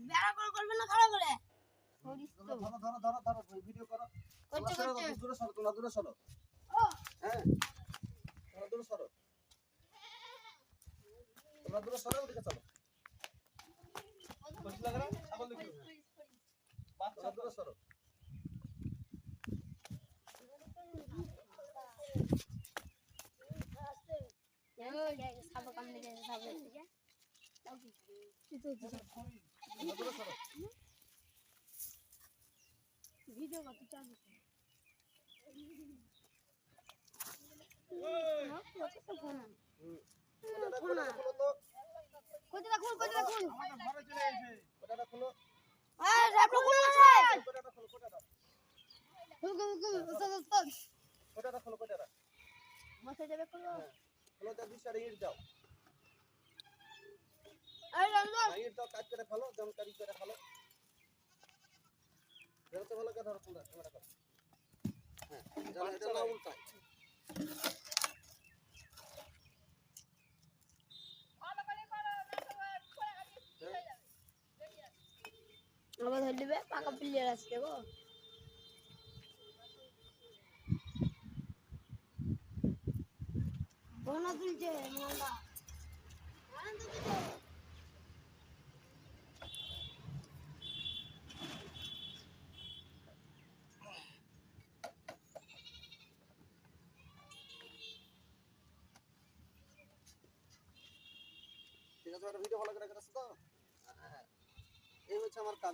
বেড়া করে করবে না খাড়া করে তোমরা ধরো ভিডিও করো দূরে সরো তোমরা দূরে সরো হ্যাঁ তোমরা দূরে সরো ওদিকে চলো কইছ লাগরা ছাগল দেখি বাচ্চা দূরে সরো সাবো কাম লেগে সাবো দূরে সরো ভিডিও কত চালু কোথাটা খুল আমাদের ঘরে চলে এসে কোটাটা খোলো আরে রাপলো খুল আছে কোটাটা খোলো কোটাটা খোলো মাথা যাবে খুলো খোলো যা দিশারে ইট দাও আরে রামদা ইট দাও কাজ করে ফেলো জমকারি করে ফেলো ধরতে ভালো করে ধরো তোমরা ক্যামেরা করো হ্যাঁ জানো এটা না উল্টায় আবার ধরে দিবে পাকা প্লেয়ার আসছে গো বোনা তুলছে মোনা আনন্দ দিতে ঠিক আছে ভিডিও ভালো করে করছ তো এই হচ্ছে আমার কাজ